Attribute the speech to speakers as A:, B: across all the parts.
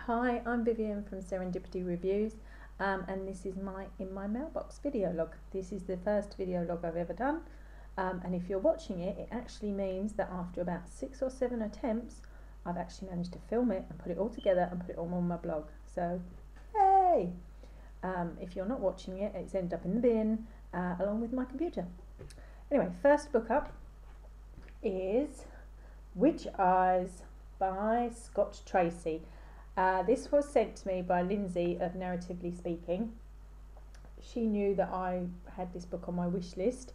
A: Hi, I'm Vivian from Serendipity Reviews, and this is in my mailbox video log. This is the first video log I've ever done, and if you're watching it, it actually means that after about 6 or 7 attempts, I've actually managed to film it and put it all together and put it all on my blog. So, hey! If you're not watching it, it's ended up in the bin along with my computer. Anyway, first book up is Witch Eyes by Scott Tracy. This was sent to me by Lindsay of Narratively Speaking. She knew that I had this book on my wish list,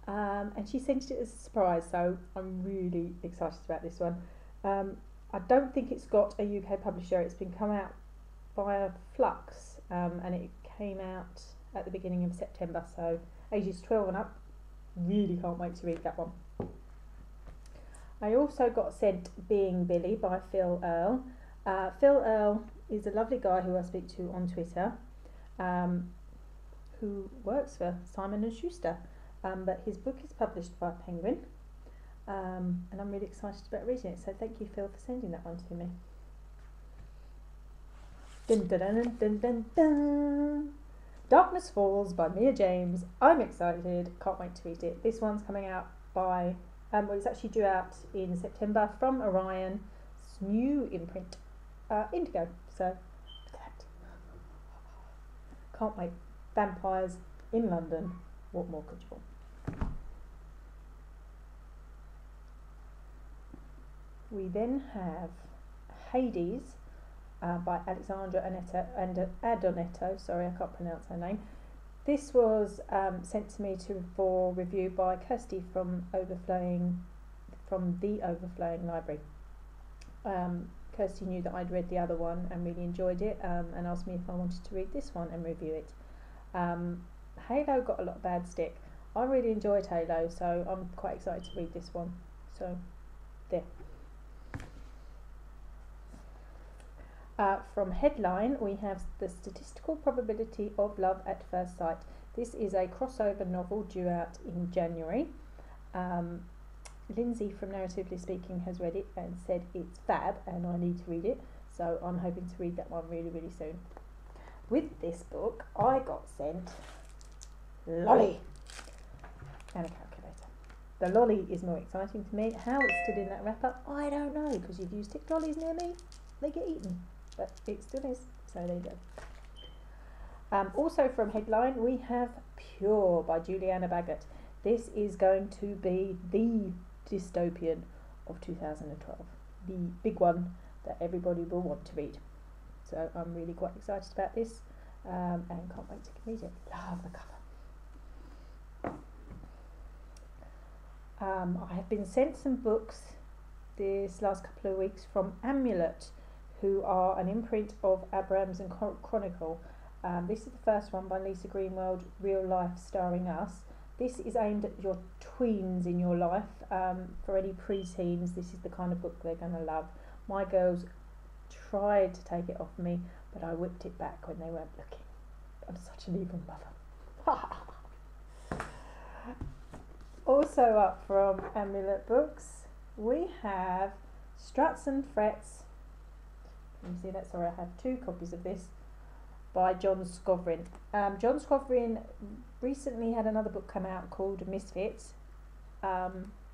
A: and she sent it as a surprise, so I'm really excited about this one. I don't think it's got a UK publisher. It's been come out via Flux, and it came out at the beginning of September, so ages 12 and up. Really can't wait to read that one. I also got sent Being Billy by Phil Earle. Phil Earle is a lovely guy who I speak to on Twitter, who works for Simon & Schuster, but his book is published by Penguin, and I'm really excited about reading it, so thank you, Phil, for sending that one to me. Dun, dun, dun, dun, dun, dun. Darkness Falls by Mia James. I'm excited, can't wait to read it. This one's coming out by, well, it's actually due out in September from Orion's new imprint, Indigo. So, can't wait. Vampires in London. What more could you want? We then have Hades by Alexandra Adonetto. Sorry, I can't pronounce her name. This was sent to me for review by Kirsty from the Overflowing Library. Kirsty knew that I'd read the other one and really enjoyed it, and asked me if I wanted to read this one and review it. Halo got a lot of bad stick. I really enjoyed Halo, so I'm quite excited to read this one. So, there. From Headline, we have The Statistical Probability of Love at First Sight. This is a crossover novel due out in January. Lindsay from Narratively Speaking has read it and said it's fab, and I need to read it, so I'm hoping to read that one really, really soon. With this book, I got sent Lolly and a calculator. The Lolly is more exciting to me. How it's stood in that wrapper, I don't know, because if you stick lollies near me, they get eaten. But it still is, so there you go. Also from Headline, we have Pure by Juliana Baggott. This is going to be the dystopian of 2012, the big one that everybody will want to read. So I'm really quite excited about this, and can't wait to read it. Love the cover. I have been sent some books this last couple of weeks from Amulet, who are an imprint of Abrams and Chronicle. This is the first one by Lisa Greenwald, Real Life Starring Us. This is aimed at your tweens in your life. For any pre-teens, this is the kind of book they're going to love. My girls tried to take it off me, but I whipped it back when they weren't looking. I'm such an evil mother. Also up from Amulet Books, we have Struts and Frets. You see that? Sorry, I have 2 copies of this, by John Scovrin. John Scovrin recently had another book come out called Misfits,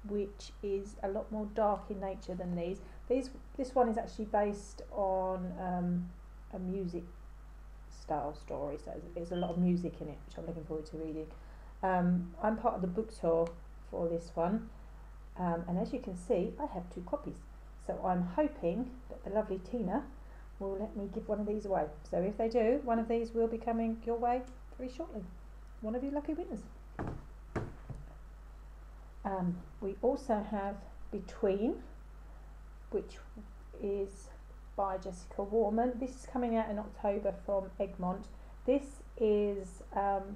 A: which is a lot more dark in nature than these. This one is actually based on a music style story, so there's a lot of music in it, which I'm looking forward to reading. I'm part of the book tour for this one, and as you can see, I have 2 copies. So I'm hoping that the lovely Tina will let me give one of these away. So if they do, one of these will be coming your way very shortly. One of you lucky winners. We also have Between, which is by Jessica Warman. This is coming out in October from Egmont. This is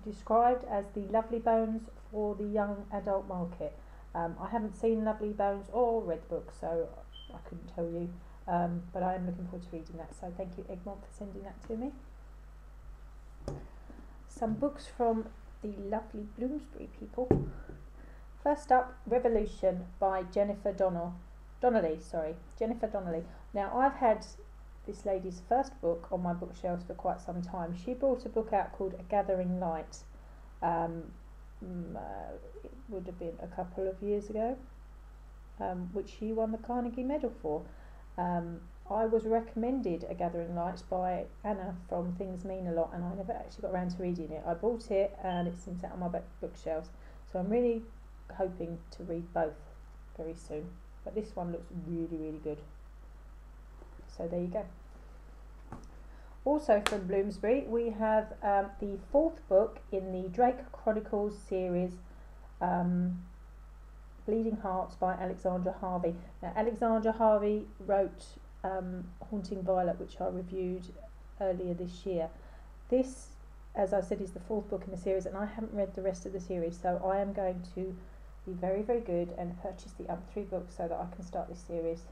A: described as the Lovely Bones for the young adult market. I haven't seen Lovely Bones or read the book, so I couldn't tell you, but I am looking forward to reading that, so thank you, Egmont, for sending that to me. Some books from the lovely Bloomsbury people. First up, Revolution by Jennifer Donnelly. Now, I've had this lady's first book on my bookshelves for quite some time. She brought a book out called A Gathering Light. It would have been a couple of years ago, which she won the Carnegie Medal for. I was recommended A Gathering Light by Anna from Things Mean a Lot, and I never actually got around to reading it. I bought it and it's been sat on my bookshelves, so I'm really hoping to read both very soon. But this one looks really, really good. So there you go. Also from Bloomsbury, we have the fourth book in the Drake Chronicles series, Bleeding Hearts by Alexandra Harvey. Now, Alexandra Harvey wrote Haunting Violet, which I reviewed earlier this year. This, as I said, is the fourth book in the series, and I haven't read the rest of the series, so I am going to be very, very good and purchase the other 3 books so that I can start this series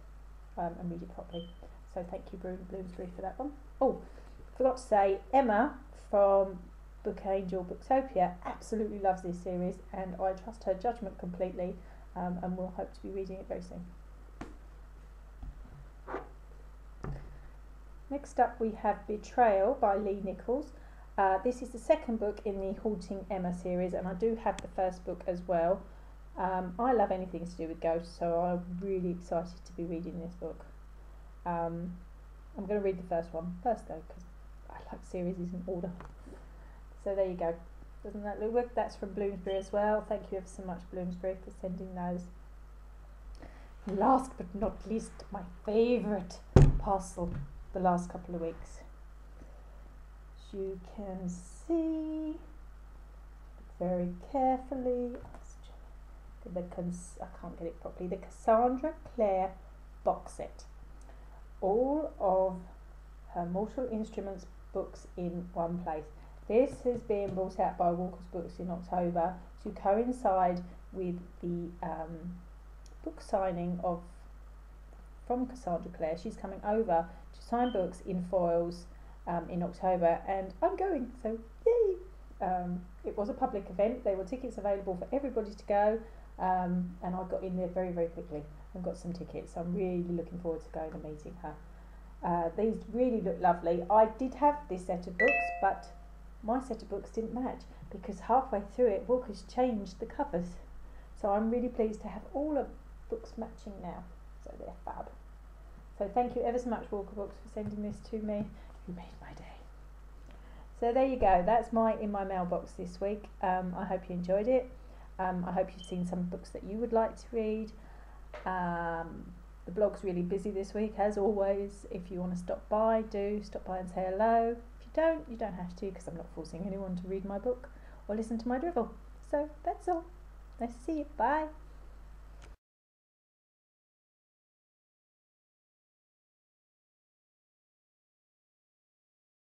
A: and read it properly. So thank you, Bloomsbury, for that one. Oh, forgot to say, Emma from Book Angel Booktopia absolutely loves this series, and I trust her judgment completely, and we'll hope to be reading it very soon. Next up we have Betrayal by Lee Nichols. This is the second book in the Haunting Emma series, and I do have the first book as well. I love anything to do with ghosts, so I'm really excited to be reading this book. I'm going to read the first one first though, because I like series in order. So there you go. Doesn't that look good? That's from Bloomsbury as well. Thank you ever so much, Bloomsbury, for sending those. Last but not least, my favourite parcel the last couple of weeks. As you can see, very carefully, I can't get it properly, the Cassandra Clare box set. All of her Mortal Instruments books in one place. This has been brought out by Walker's Books in October to coincide with the book signing from Cassandra Clare. She's coming over to sign books in foils in October, and I'm going, so yay! It was a public event. There were tickets available for everybody to go, and I got in there very, very quickly and got some tickets. So I'm really looking forward to going and meeting her. These really look lovely. I did have this set of books, but my set of books didn't match because halfway through it, Walker's changed the covers. So I'm really pleased to have all of books matching now. So they're fab. So thank you ever so much, Walker Books, for sending this to me. You made my day. So there you go. That's in my mailbox this week. I hope you enjoyed it. I hope you've seen some books that you would like to read. The blog's really busy this week, as always. If you want to stop by, do stop by and say hello. If you don't have to, because I'm not forcing anyone to read my book or listen to my drivel. So that's all. Nice to see you. Bye.